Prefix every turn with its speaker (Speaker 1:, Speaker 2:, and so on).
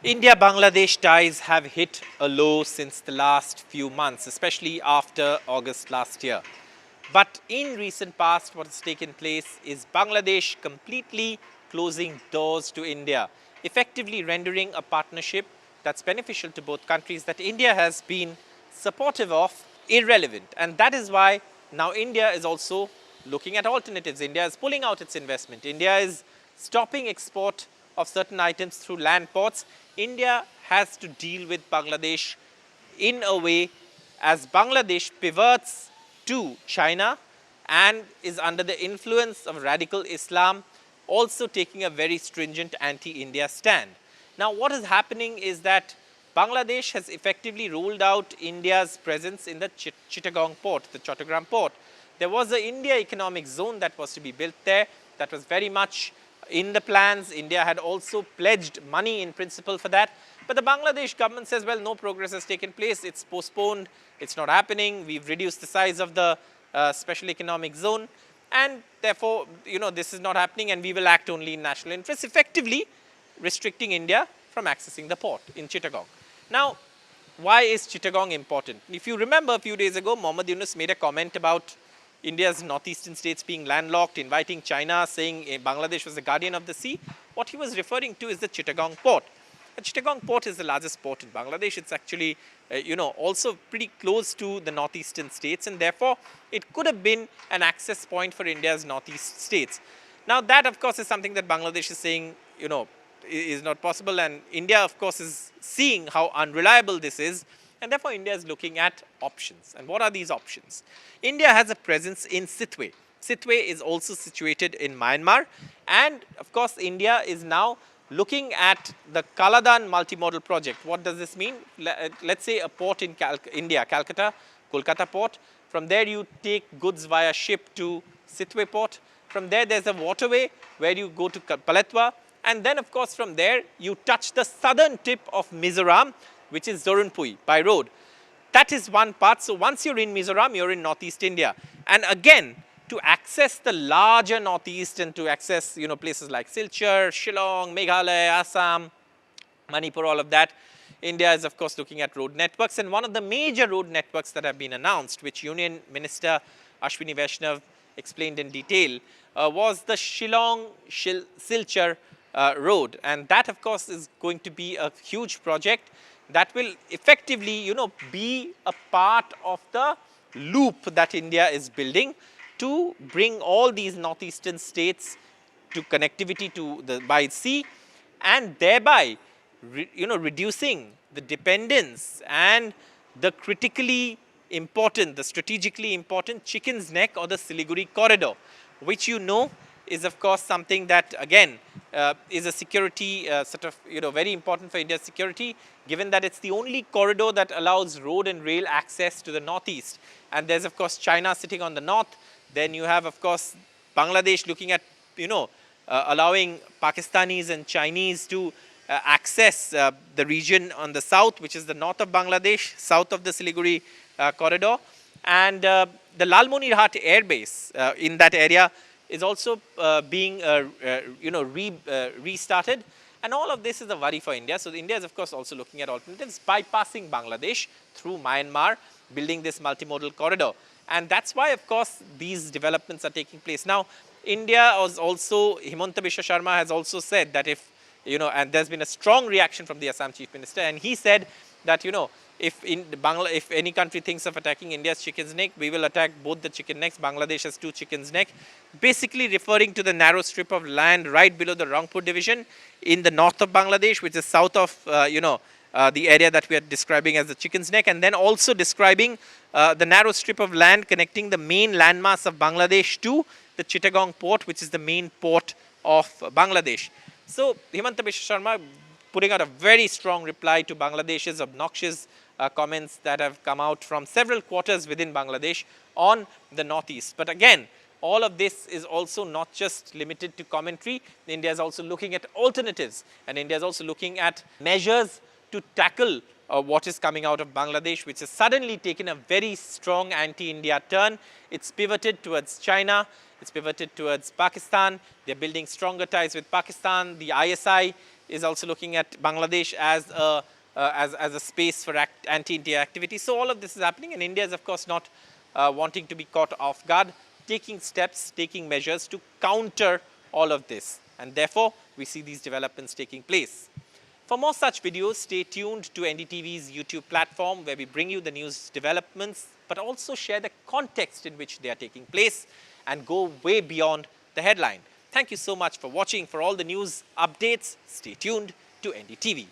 Speaker 1: India-Bangladesh ties have hit a low since the last few months, especially after August last year. But in recent past, what has taken place is Bangladesh completely closing doors to India, effectively rendering a partnership that's beneficial to both countries that India has been supportive of irrelevant. And that is why now India is also looking at alternatives. India is pulling out its investment. India is stopping export of certain items through land ports. India has to deal with Bangladesh in a way as Bangladesh pivots to China and is under the influence of radical Islam, also taking a very stringent anti-India stand. Now, what is happening is that Bangladesh has effectively ruled out India's presence in the Chittagong Port, the Chittagong Port. There was an India economic zone that was to be built there that was very much in the plans. India had also pledged money in principle for that. But the Bangladesh government says, well, no progress has taken place. It's postponed. It's not happening. We've reduced the size of the special economic zone. And therefore, this is not happening and we will act only in national interest, effectively restricting India from accessing the port in Chittagong. Now, why is Chittagong important? If you remember a few days ago, Mohammad Yunus made a comment about India's northeastern states being landlocked, inviting China, saying Bangladesh was the guardian of the sea. What he was referring to is the Chittagong Port. The Chittagong Port is the largest port in Bangladesh. It's actually, also pretty close to the northeastern states, and therefore it could have been an access point for India's northeast states. Now, that, of course, is something that Bangladesh is saying, is not possible, and India, of course, is seeing how unreliable this is. And therefore, India is looking at options. And what are these options? India has a presence in Sittwe. Sittwe is also situated in Myanmar. And of course, India is now looking at the Kaladan multimodal project. What does this mean? Let's say a port in India, Kolkata Port. From there, you take goods via ship to Sittwe Port. From there, there's a waterway where you go to Paletwa. And then, of course, from there, you touch the southern tip of Mizoram, which is Zorunpui by road. That is one part. So once you're in Mizoram, you're in northeast India. And again, to access the larger northeast and to access, places like Silchar, Shillong, Meghalaya, Assam, Manipur, all of that, India is, of course, looking at road networks. And one of the major road networks that have been announced, which Union Minister Ashwini Vaishnav explained in detail, was the Shillong-Silchar road. And that, of course, is going to be a huge project that will effectively, be a part of the loop that India is building to bring all these northeastern states to connectivity to by sea, and thereby, reducing the dependence and the critically important, the strategically important Chicken's Neck or the Siliguri corridor, which is, of course, something that, again, is a security very important for India's security, given that it's the only corridor that allows road and rail access to the northeast. And there's, of course, China sitting on the north. Then you have, of course, Bangladesh looking at, allowing Pakistanis and Chinese to access the region on the south, which is the north of Bangladesh, south of the Siliguri corridor. And the Lalmonirhat Air Base in that area is also being restarted, and all of this is a worry for India. So India is, of course, also looking at alternatives, bypassing Bangladesh through Myanmar, building this multimodal corridor. And that's why, of course, these developments are taking place. Now, India was also, Himanta Biswa Sarma has also said that and there's been a strong reaction from the Assam Chief Minister, and he said that, if any country thinks of attacking India's chicken's neck, we will attack both the chicken necks. Bangladesh has two chickens' neck, basically referring to the narrow strip of land right below the Rangpur division in the north of Bangladesh, which is south of, the area that we are describing as the chicken's neck, and then also describing the narrow strip of land connecting the main landmass of Bangladesh to the Chittagong Port, which is the main port of Bangladesh. So Himanta Biswa Sarma putting out a very strong reply to Bangladesh's obnoxious comments that have come out from several quarters within Bangladesh on the northeast. But again, all of this is also not just limited to commentary. India is also looking at alternatives, and India is also looking at measures to tackle what is coming out of Bangladesh, which has suddenly taken a very strong anti-India turn. It's pivoted towards China. It's pivoted towards Pakistan. They're building stronger ties with Pakistan. The ISI is also looking at Bangladesh as a space for anti-India activity. So all of this is happening, and India is of course not wanting to be caught off guard, taking steps, taking measures to counter all of this. And therefore, we see these developments taking place. For more such videos, stay tuned to NDTV's YouTube platform, where we bring you the news developments, but also share the context in which they are taking place and go way beyond the headline. Thank you so much for watching. For all the news updates, stay tuned to NDTV.